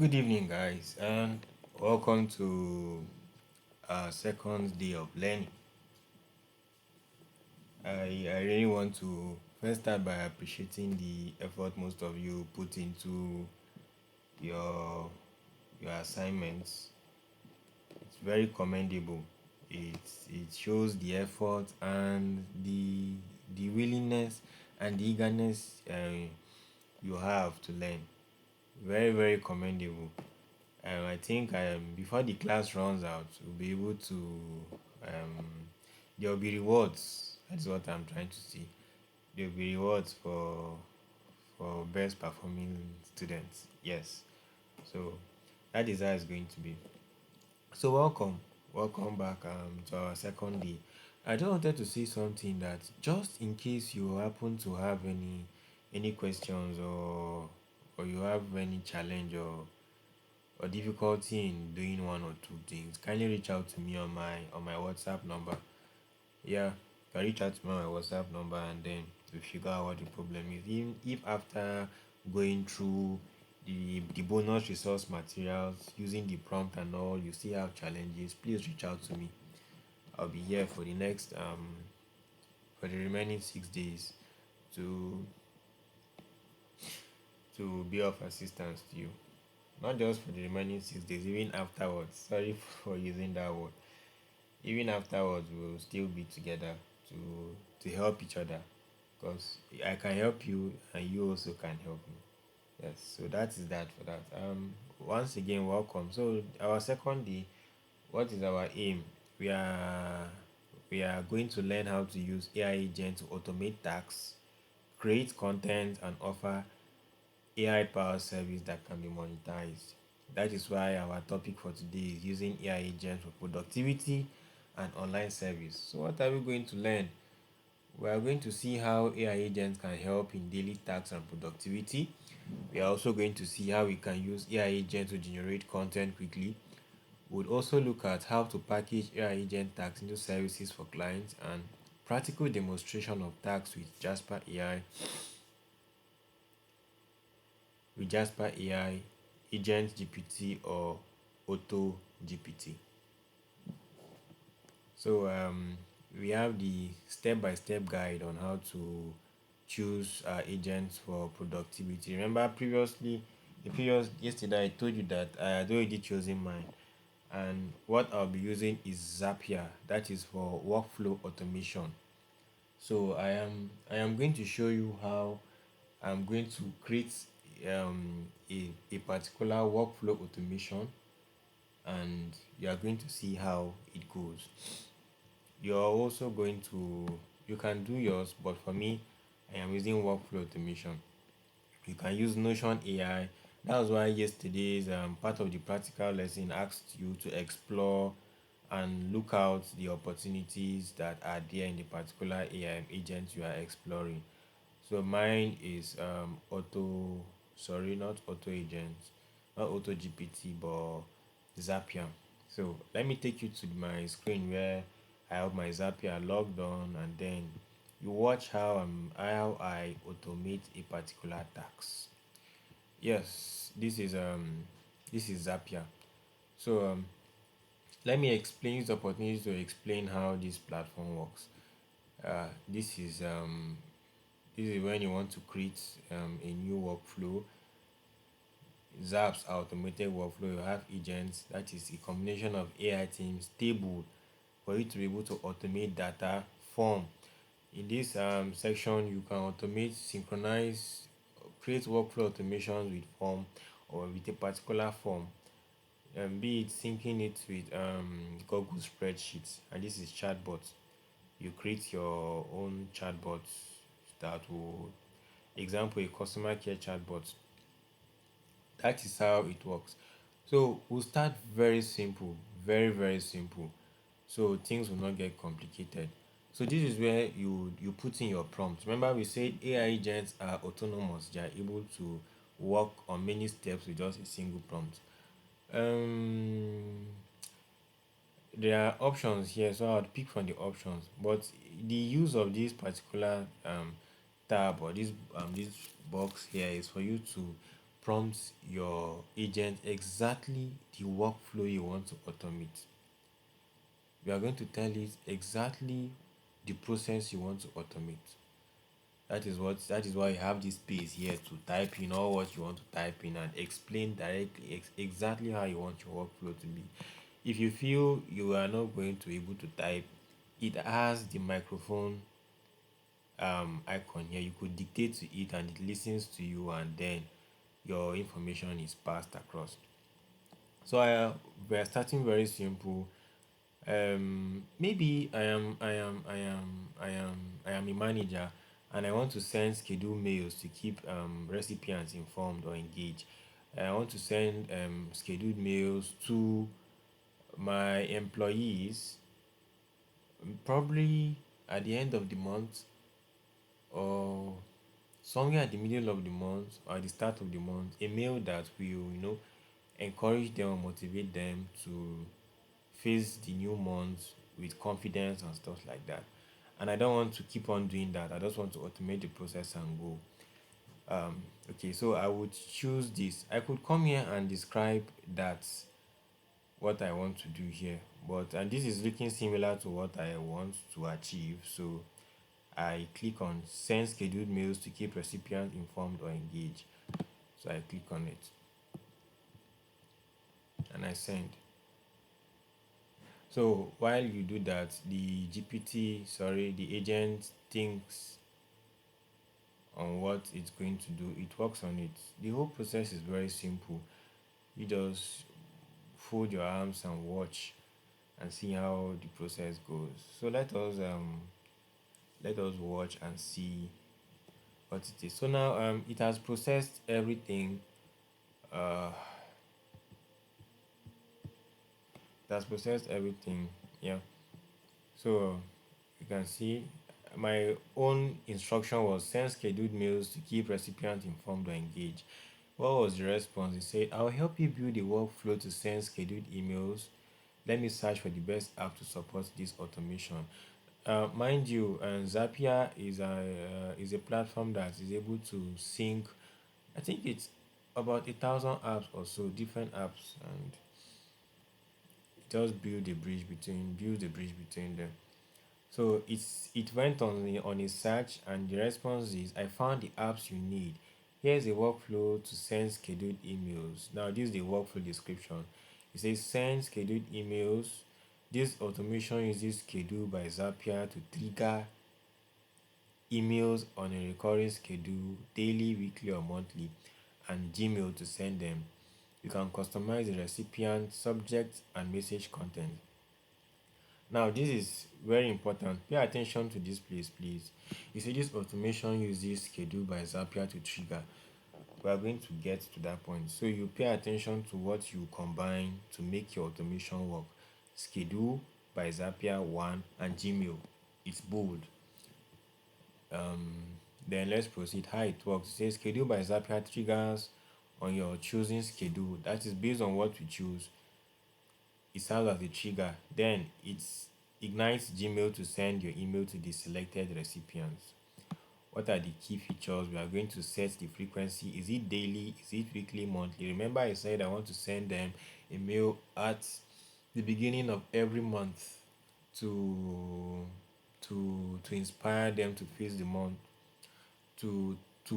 Good evening, guys, and welcome to our second day of learning. I really want to first start by appreciating the effort most of you put into your your assignments. It's very commendable. It shows the effort and the willingness and the eagerness you have to learn. Very commendable. I think before the class runs out, we'll be able to. Um, there will be rewards. That's what I'm trying to see. There will be rewards for best performing students. Yes. So that is how it's going to be. So welcome back to our second day. I just wanted to say something that just in case you happen to have any questions or you have any challenge or difficulty in doing one or two things, kindly reach out to me on my WhatsApp number. Yeah, you can reach out to me on my WhatsApp number and then to figure out what the problem is. Even if after going through the bonus resource materials, using the prompt and all, you still have challenges, please reach out to me. I'll be here for the remaining 6 days to be of assistance to you. Not just for the remaining 6 days, even afterwards. Sorry for using that word. Even afterwards, we'll still be together to help each other. Because I can help you and you also can help me. Yes, so that is that for that. Once again, welcome. So our second day, what is our aim? We are we are going to learn how to use AI agent to automate tasks, create content, and offer AI powered service that can be monetized. That is why our topic for today is using AI agents for productivity and online service. So what are we going to learn? We are going to see how AI agents can help in daily tasks and productivity. We are also going to see how we can use AI agents to generate content quickly. We'll also look at how to package AI agent tasks into services for clients and practical demonstration of tasks with Jasper AI, Agent GPT, or Auto GPT. So we have the step-by-step guide on how to choose agents for productivity. Remember previously, the previous yesterday I told you that I had already chosen mine, and what I'll be using is Zapier. That is for workflow automation. So I am going to show you how I'm going to create a particular workflow automation, and you are going to see how it goes. You're also going to you can do yours, but for me, I am using workflow automation. You can use Notion AI. That was why yesterday's part of the practical lesson asked you to explore and look out the opportunities that are there in the particular AI agent you are exploring. So mine is not auto agent, not auto GPT, but Zapier. So let me take you to my screen where I have my Zapier logged on, and then you watch how I automate a particular task. Yes, this is Zapier. So let me explain this opportunity to explain how this platform works. This is when you want to create a new workflow. Zap's automated workflow, you have agents, that is a combination of AI teams, table for you to be able to automate data, form. In this section, you can automate, synchronize, create workflow automations with form or with a particular form, be it syncing it with Google spreadsheets, and this is chatbot. You create your own chatbot that will, example, a customer care chatbot. That is how it works. So we'll start very simple, very simple, so things will not get complicated. So this is where you put in your prompt. Remember we said AI agents are autonomous. They are able to work on many steps with just a single prompt. um there are options here, so I would pick from the options, but the use of this particular tab or this box here is for you to prompts your agent exactly the workflow you want to automate. You are going to tell it exactly the process you want to automate. That is why you have this space here to type in all what you want to type in and explain directly exactly how you want your workflow to be. If you feel you are not going to be able to type, it has the microphone icon here. You could dictate to it and it listens to you, and then your information is passed across. So we are starting very simple. Maybe I am a manager, and I want to send schedule mails to keep recipients informed or engaged. I want to send scheduled mails to my employees, probably at the end of the month, or somewhere at the middle of the month or at the start of the month, a mail that will, encourage them or motivate them to face the new month with confidence and stuff like that. And I don't want to keep on doing that. I just want to automate the process and go. Okay, so I would choose this. I could come here and describe that what I want to do here, but and this is looking similar to what I want to achieve. So I click on send scheduled mails to keep recipients informed or engaged. So I click on it and I send. So while you do that, the agent thinks on what it's going to do. It works on it. The whole process is very simple. You just fold your arms and watch and see how the process goes. So let us watch and see what it is. So now it has processed everything. Uh, it has processed everything. Yeah. So you can see my own instruction was send scheduled mails to keep recipients informed or engaged. What was the response? He said, I'll help you build a workflow to send scheduled emails. Let me search for the best app to support this automation. Mind you, Zapier is a platform that is able to sync. I think it's about 1,000 apps or so, different apps, and just build a bridge between them. So it went on a search, and the response is, I found the apps you need. Here's a workflow to send scheduled emails. Now this is the workflow description. It says send scheduled emails. This automation uses schedule by Zapier to trigger emails on a recurring schedule, daily, weekly, or monthly, and Gmail to send them. You can customize the recipient, subject, and message content. Now, this is very important. Pay attention to this place, please. You see, this automation uses schedule by Zapier to trigger. We are going to get to that point. So you pay attention to what you combine to make your automation work. Schedule by Zapier one and Gmail. It's bold. Then let's proceed. How it works. It says schedule by Zapier triggers on your choosing schedule. That is based on what you choose. It serves as a trigger. Then it ignites Gmail to send your email to the selected recipients. What are the key features? We are going to set the frequency. Is it daily? Is it weekly, monthly? Remember, I said I want to send them a mail at the beginning of every month to to inspire them to face the month, to to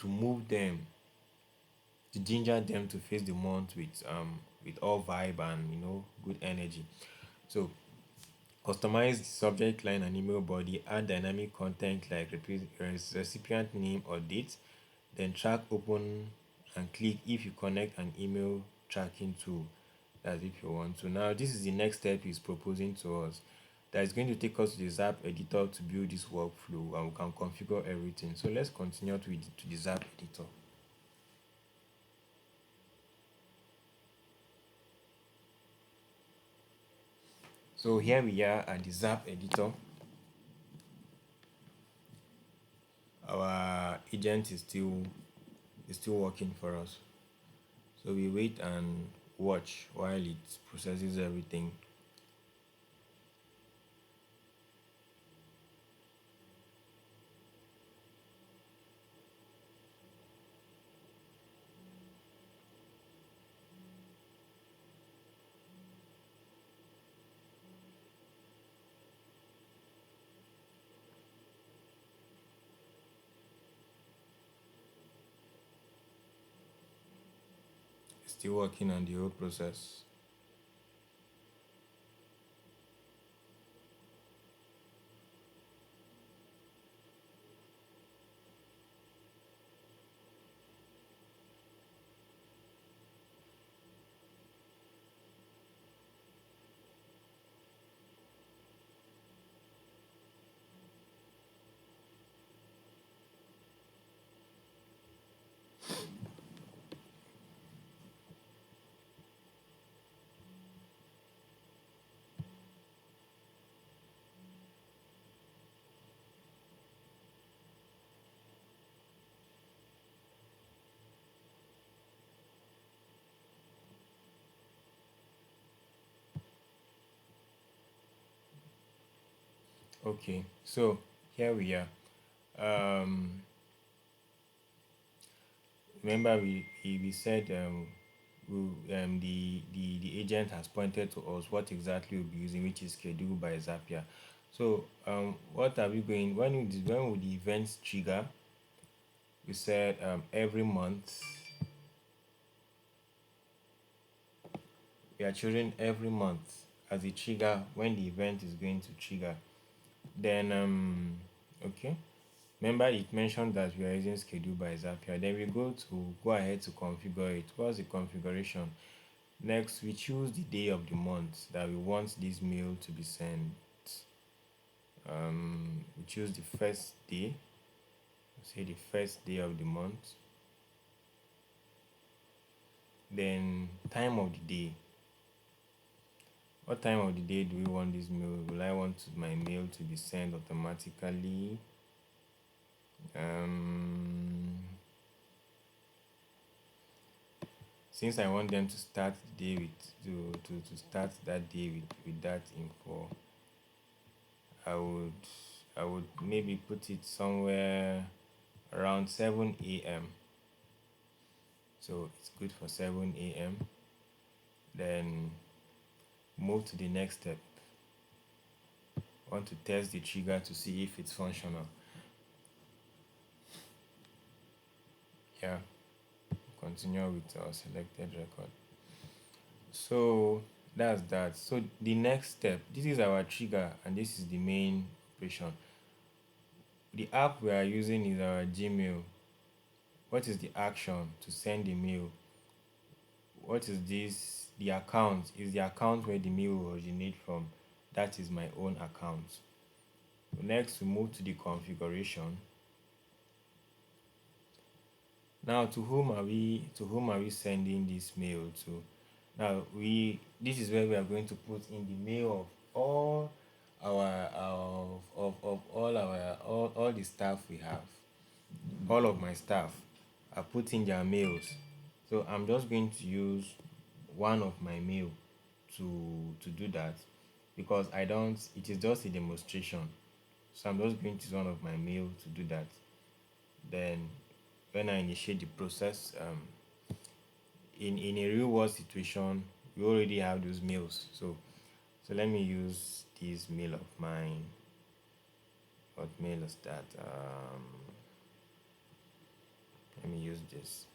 move them, to ginger them to face the month with all vibe and good energy. So customize the subject line and email body, add dynamic content like recipient name or date, then track open and click if you connect an email tracking tool. That's if you want to. Now this is the next step he's proposing to us. That is going to take us to the Zap editor to build this workflow, and we can configure everything. So let's continue to the Zap editor. So here we are at the Zap editor. Our agent is still working for us. So we wait and watch while it processes everything. Still working on the whole process. Okay, so here we are. Um, Remember we said the agent has pointed to us what exactly we'll be using, which is scheduled by Zapier. So what are we going when would the events trigger? We said every month. We are choosing every month as a trigger when the event is going to trigger. Then okay. Remember it mentioned that we are using schedule by Zapier. Then we go ahead to configure it. What's the configuration? Next, we choose the day of the month that we want this mail to be sent. We choose the first day, say the first day of the month. Then time of the day. What time of the day do we want this mail? Will I want my mail to be sent automatically? Um, since I want them to start the day with to start that day with that info, I would I would maybe put it somewhere around 7 a.m. So it's good for 7 a.m. Then move to the next step. I want to test the trigger to see if it's functional. Yeah, continue with our selected record. So that's that. So the next step, this is our trigger and this is the main operation. The app we are using is our Gmail. What is the action to send the mail? What is this? The account is the account where the mail will originate from. That is my own account. Next, we move to the configuration. Now, to whom are we sending this mail to? Now, this is where we are going to put in the mail of all of all the staff we have. All of my staff are putting their mails. So I'm just going to use one of my mail to do that because I don't it is just a demonstration. So I'm just going to use one of my mail to do that. Then when I initiate the process, in a real world situation, we already have those mails. So let me use this mail of mine. What mail is that? Let me use this.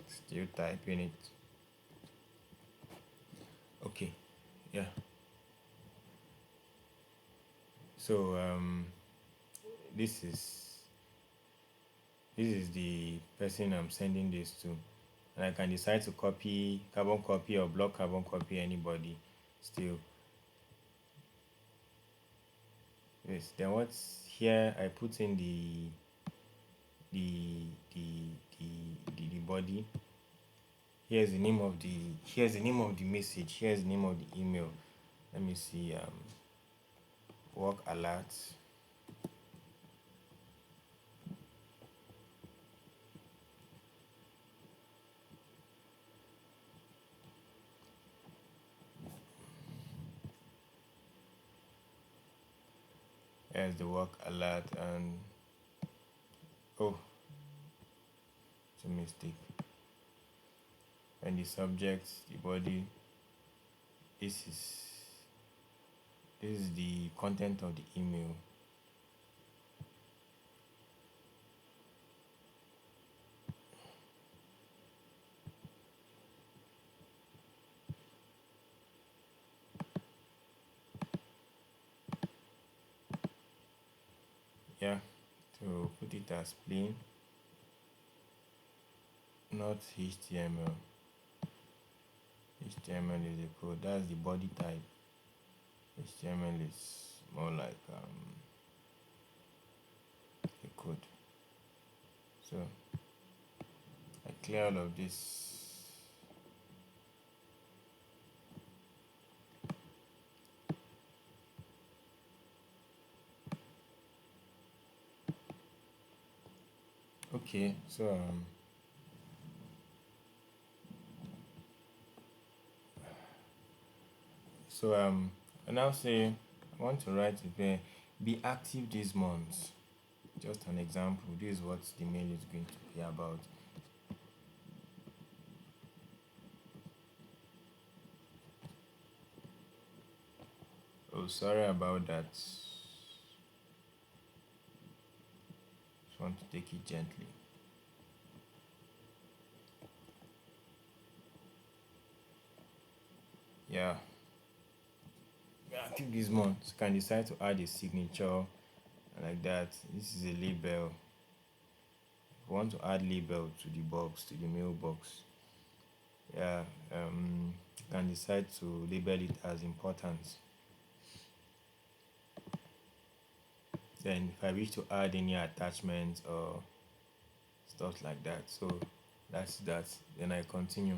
Still typing it. Okay, yeah. So this is this is the person I'm sending this to, and I can decide to copy carbon copy or block carbon copy anybody. Still, yes. Then what's here? I put in the the the body. Here's the name of the message. Here's the name of the email. Let me see. Work alert. Here's the work alert, and oh, it's a mistake. and the subject, the body. This is this is the content of the email. Yeah, to put it as plain, not HTML. HTML is a code. That's the body type. HTML is more like a code. So I clear all of this. Okay, so I now say I want to write it there. Be active this month. Just an example. This is what the mail is going to be about. Oh, sorry about that. Just want to take it gently. Yeah. Be active this month. You can decide to add a signature like that. This is a label. If you want to add label to the box, to the mailbox, yeah, you can decide to label it as important. Then if I wish to add any attachments or stuff like that, so that's that. Then I continue.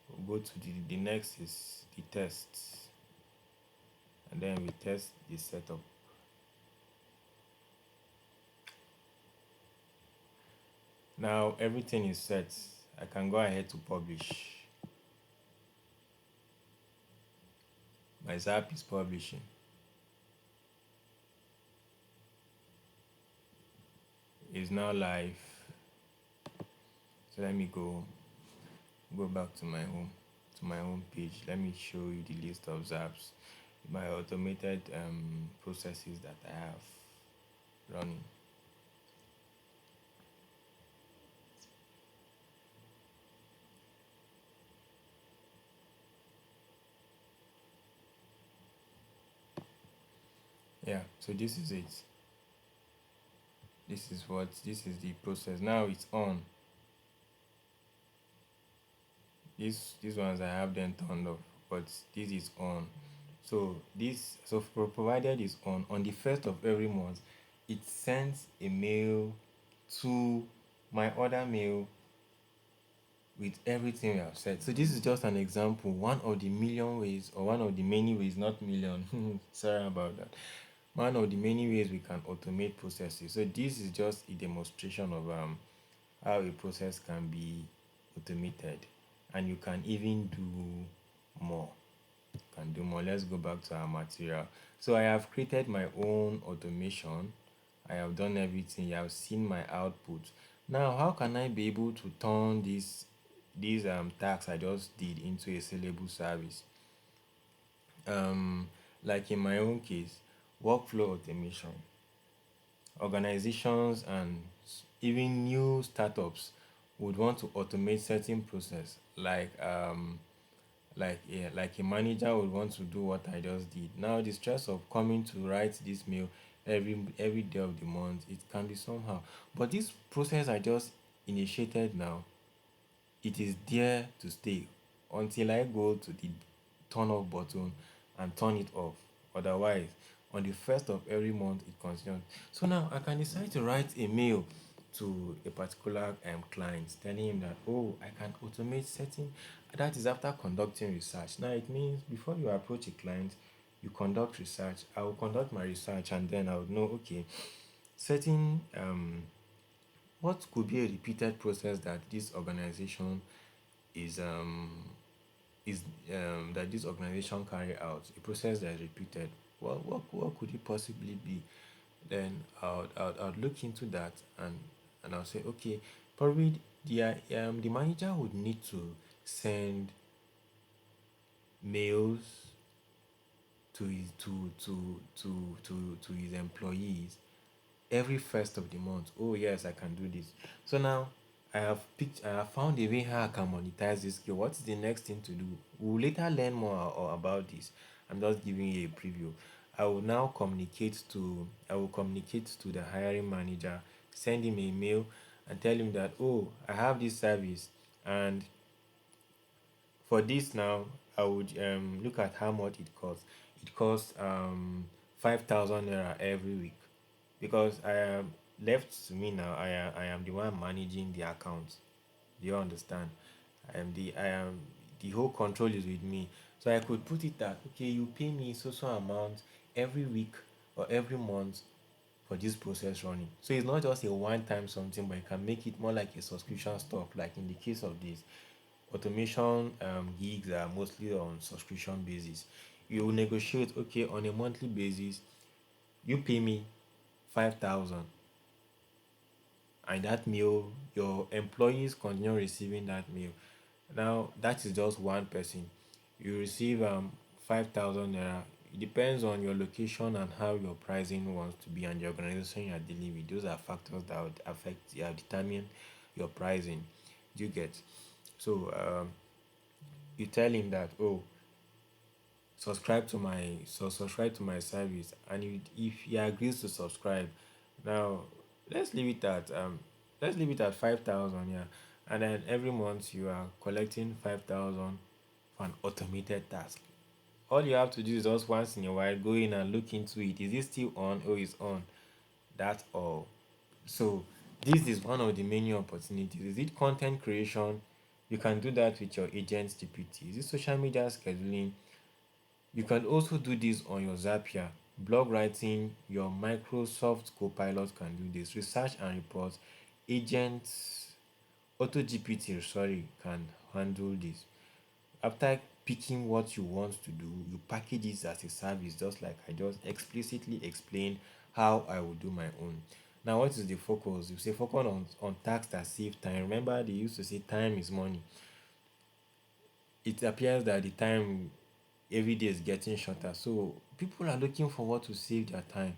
We'll go to the next is the tests, and then we test the setup. Now everything is set. I can go ahead to publish. My Zap is publishing. It's now live. So let me go back to my home page. Let me show you the list of Zaps, my automated processes that I have running. Yeah, so this is it. This is the process. Now it's on. These ones I have them turned off, but this is on. Provided is on the first of every month, it sends a mail to my other mail with everything we have said. So this is just an example, one of the million ways, or one of the many ways, not million. Sorry about that. One of the many ways we can automate processes. So this is just a demonstration of how a process can be automated, and you can even do more. Can do more. Let's go back to our material. So I have created my own automation. I have done everything. You have seen my output. Now, how can I be able to turn these tasks I just did into a sellable service? Um, like in my own case, workflow automation. Organizations and even new startups would want to automate certain process, like a manager would want to do what I just did. Now the stress of coming to write this mail every day of the month, it can be somehow. But this process I just initiated now, it is there to stay until I go to the turn off button and turn it off. Otherwise, on the first of every month, it continues. So now I can decide to write a mail to a particular client telling him that, oh, I can automate setting. That is after conducting research. Now it means before you approach a client, you conduct research. I will conduct my research, and then I would know, okay, setting what could be a repeated process that this organization is is that this organization carry out, a process that is repeated. What could it possibly be? Then I'll look into that, and I'll say, okay, probably The manager would need to send mails to his employees every first of the month. Oh yes, I can do this. So now I have found a way how I can monetize this skill. What's the next thing to do? We'll later learn more about this. I'm just giving you a preview. I will communicate to the hiring manager, send him a mail and tell him that, oh, I have this service, and for this now, I would look at how much it costs. It costs 5,000 naira every week, because I am left to me now. I am the one managing the account. Do you understand? I am the whole control is with me. So I could put it that, okay, you pay me so amount every week or every month for this process running. So it's not just a one time something, but you can make it more like a subscription stuff. Like in the case of this automation gigs are mostly on subscription basis. You will negotiate, okay, on a monthly basis, you pay me 5,000, and that meal, your employees continue receiving that meal. Now that is just one person. You receive 5,000 naira. It depends on your location and how your pricing wants to be, and the organization you are dealing with. Those are factors that would affect, determine your pricing. Do you get? So you tell him that, oh, subscribe to my service, and if he agrees to subscribe, now let's leave it at 5,000, yeah, and then every month you are collecting 5,000 for an automated task. All you have to do is just once in a while go in and look into it. Is it still on? Oh, it's on. That's all. So this is one of the many opportunities. Is it content creation? You can do that with your agents GPT. Is it social media scheduling? You can also do this on your Zapier. Blog writing, your Microsoft Copilot can do this. Research and reports, agents, Auto GPT, sorry, can handle this. After picking what you want to do, you package it as a service, just like I just explicitly explained how I will do my own. Now, what is the focus? You say focus on tasks that save time. Remember, they used to say time is money. It appears that the time every day is getting shorter. So people are looking for what to save their time.